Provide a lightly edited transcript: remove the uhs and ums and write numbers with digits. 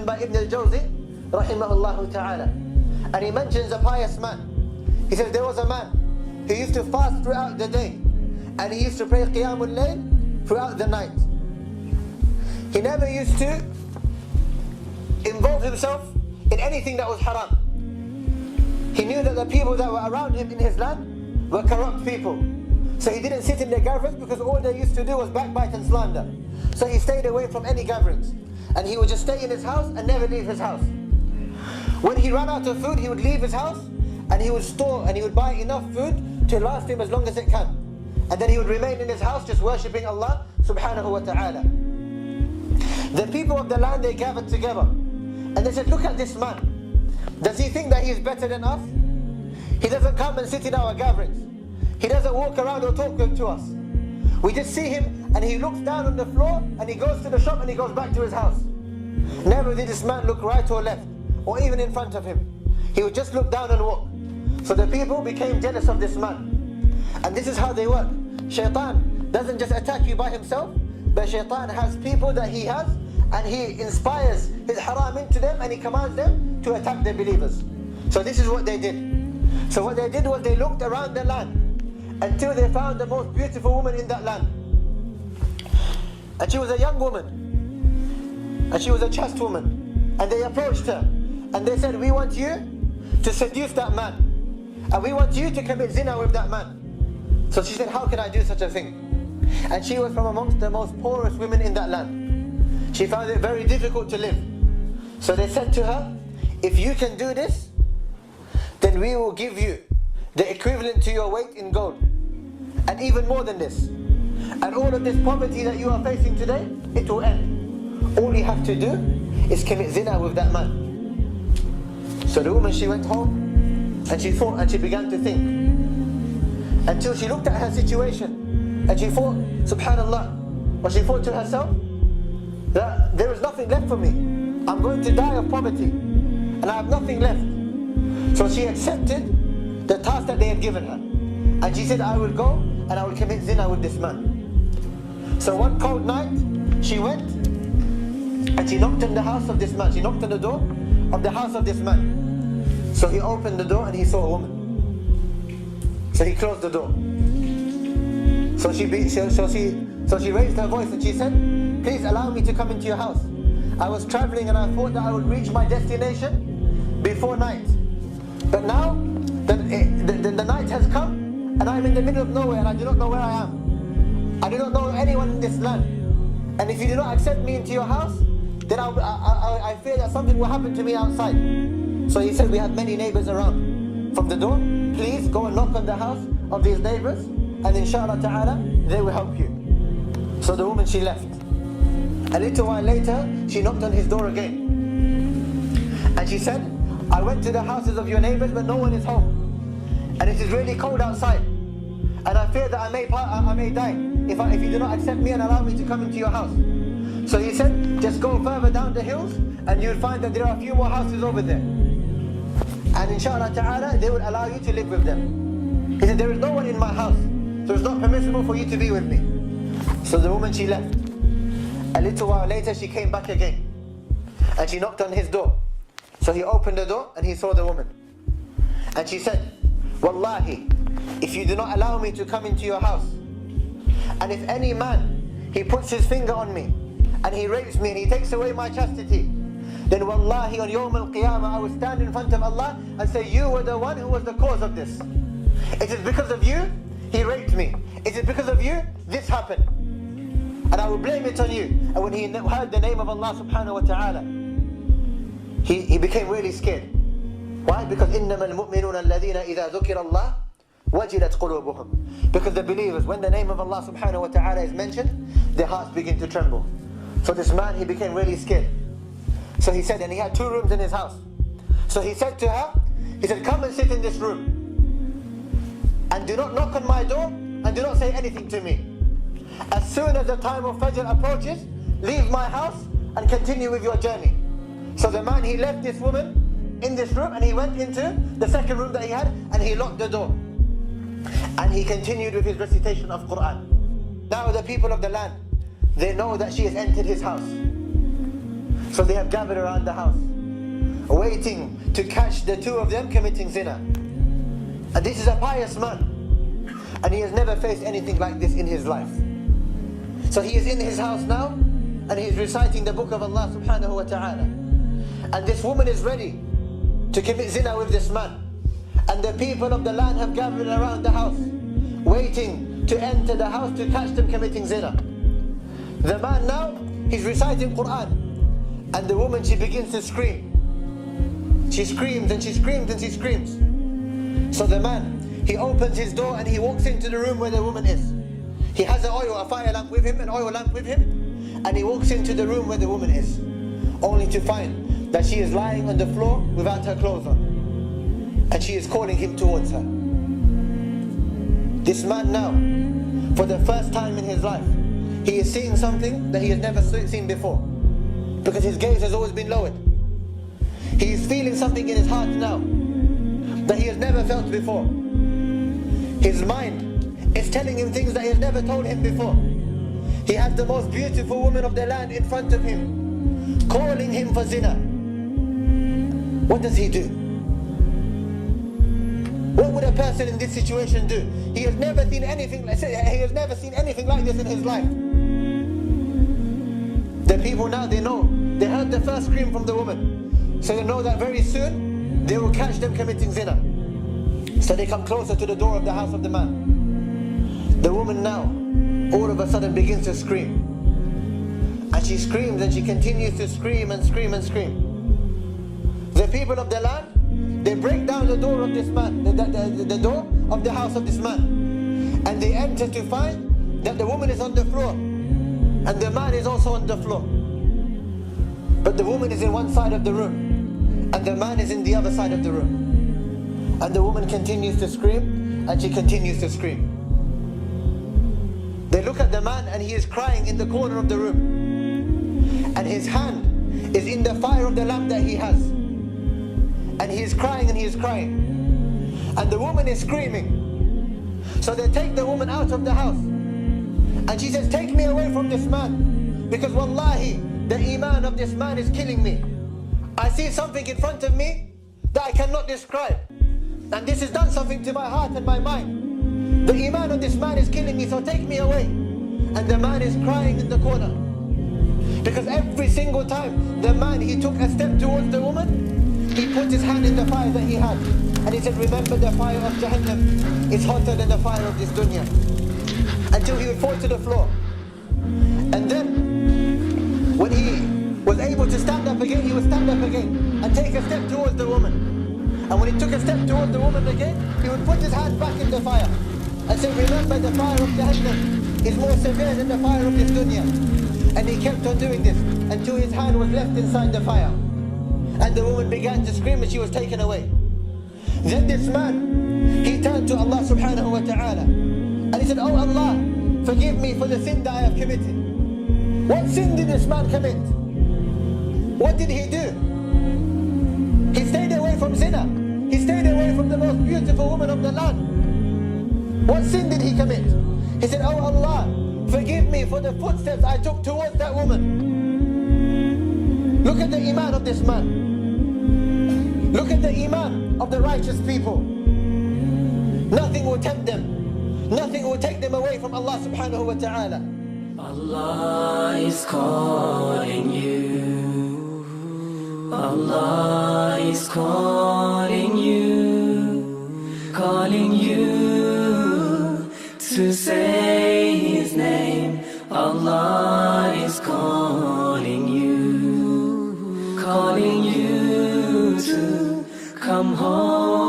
by Ibn al-Jawzi, rahimahullah ta'ala. And he mentions a pious man. He says there was a man who used to fast throughout the day, and he used to pray Qiyamul Layl throughout the night. He never used to involve himself in anything that was haram. He knew that the people that were around him in his land were corrupt people. So he didn't sit in their gatherings, because all they used to do was backbite and slander. So he stayed away from any gatherings. And he would just stay in his house and never leave his house. When he ran out of food, he would leave his house and he would store and he would buy enough food to last him as long as it can. And then he would remain in his house just worshipping Allah subhanahu wa ta'ala. The people of the land, they gathered together and they said, look at this man. Does he think that he is better than us? He doesn't come and sit in our gatherings. He doesn't walk around or talk to us. We just see him and he looks down on the floor and he goes to the shop and he goes back to his house. Never did this man look right or left or even in front of him. He would just look down and walk. So the people became jealous of this man. And this is how they work. Shaitan doesn't just attack you by himself, but Shaitan has people that he has, and he inspires his haram into them and he commands them to attack the believers. So this is what they did. So what they did was they looked around the land until they found the most beautiful woman in that land. And she was a young woman. And she was a chaste woman. And they approached her. And they said, we want you to seduce that man. And we want you to commit zina with that man. So she said, how can I do such a thing? And she was from amongst the most poorest women in that land. She found it very difficult to live. So they said to her, if you can do this, then we will give you the equivalent to your weight in gold. And even more than this. And all of this poverty that you are facing today, it will end. All you have to do is commit zina with that man. So the woman, she went home and she thought and she began to think. Until she looked at her situation and she thought, subhanallah, or she thought to herself, that there is nothing left for me. I'm going to die of poverty and I have nothing left. So she accepted the task that they had given her. And she said, I will go and I will commit zina with this man. So one cold night, she went and she knocked on the house of this man. She knocked on the door of the house of this man. So he opened the door and he saw a woman. So he closed the door. So she raised her voice and she said, please allow me to come into your house. I was traveling and I thought that I would reach my destination before night. But now, the night has come and I'm in the middle of nowhere and I do not know where I am. I do not know anyone in this land. And if you do not accept me into your house, then I fear that something will happen to me outside. So he said, we have many neighbors around. From the door, please go and knock on the house of these neighbors and inshallah ta'ala, they will help you. So the woman, she left. A little while later, she knocked on his door again. And she said, I went to the houses of your neighbors, but no one is home. And it is really cold outside. And I fear that I may die if you do not accept me and allow me to come into your house. So he said, just go further down the hills and you'll find that there are a few more houses over there. And inshallah ta'ala, they will allow you to live with them. He said, there is no one in my house, so it's not permissible for you to be with me. So the woman, she left. A little while later, she came back again. And she knocked on his door. So he opened the door and he saw the woman. And she said, Wallahi, if you do not allow me to come into your house, and if any man, he puts his finger on me, and he rapes me and he takes away my chastity, then wallahi on Yawm al-Qiyamah I will stand in front of Allah and say, you were the one who was the cause of this. It is because of you, he raped me. It is because of you, this happened. And I will blame it on you. And when he heard the name of Allah subhanahu wa ta'ala, he became really scared. Why? Because إِنَّمَا الْمُؤْمِنُونَ الَّذِينَ إِذَا ذُكِرَ اللَّهُ وَجِلَتْ قُلُوبُهُم. Because the believers, when the name of Allah subhanahu wa ta'ala is mentioned, their hearts begin to tremble. So this man, he became really scared. So he said, and he had 2 rooms in his house. So he said to her, he said, come and sit in this room. And do not knock on my door, and do not say anything to me. As soon as the time of Fajr approaches, leave my house and continue with your journey. So the man, he left this woman in this room and he went into the second room that he had and he locked the door. And he continued with his recitation of Quran. Now the people of the land, they know that she has entered his house. So they have gathered around the house, waiting to catch the two of them committing zina. And this is a pious man, and he has never faced anything like this in his life. So he is in his house now, and he is reciting the book of Allah subhanahu wa ta'ala. And this woman is ready to commit zina with this man. And the people of the land have gathered around the house, waiting to enter the house to catch them committing zina. The man now, he's reciting Quran, and the woman, she begins to scream. She screams and she screams and she screams. So the man, he opens his door and he walks into the room where the woman is. He has a fire lamp with him, an oil lamp with him, and he walks into the room where the woman is, only to find that she is lying on the floor without her clothes on, and she is calling him towards her. This man now, for the first time in his life, he is seeing something that he has never seen before, because his gaze has always been lowered. He is feeling something in his heart now that he has never felt before. His mind is telling him things that he has never told him before. He has the most beautiful woman of the land in front of him, calling him for zina. What does he do? What would a person in this situation do? He has never seen anything like this in his life. The people now, they know. They heard the first scream from the woman, so they know that very soon they will catch them committing zina. So they come closer to the door of the house of the man. The woman now, all of a sudden, begins to scream. And she screams and she continues to scream and scream and scream. The people of the land, they break down the door of this man, the door of the house of this man. And they enter to find that the woman is on the floor, and the man is also on the floor. But the woman is in one side of the room, and the man is in the other side of the room. And the woman continues to scream, and she continues to scream. They look at the man, and he is crying in the corner of the room. And his hand is in the fire of the lamp that he has. And he is crying and he is crying. And the woman is screaming. So they take the woman out of the house. And she says, "Take me away from this man, because wallahi, the iman of this man is killing me. I see something in front of me that I cannot describe. And this has done something to my heart and my mind. The iman of this man is killing me, so take me away." And the man is crying in the corner. Because every single time the man, he took a step towards the woman, he put his hand in the fire that he had. And he said, "Remember, the fire of Jahannam is hotter than the fire of this dunya." Until he would fall to the floor. And then, when he was able to stand up again, he would stand up again and take a step towards the woman. And when he took a step towards the woman again, he would put his hand back in the fire and say, "Remember, the fire of Jahannam is more severe than the fire of this dunya." And he kept on doing this until his hand was left inside the fire. And the woman began to scream and she was taken away. Then this man, he turned to Allah subhanahu wa ta'ala, and he said, "Oh Allah, forgive me for the sin that I have committed." What sin did this man commit? What did he do? He stayed away from zina. He stayed away from the most beautiful woman of the land. What sin did he commit? He said, "Oh Allah, forgive me for the footsteps I took towards that woman." Look at the iman of this man. Look at the iman of the righteous people. Nothing will tempt them. Nothing will take them away from Allah subhanahu wa ta'ala. Allah is calling you. Allah is calling you to say His name. Allah is calling you to come home.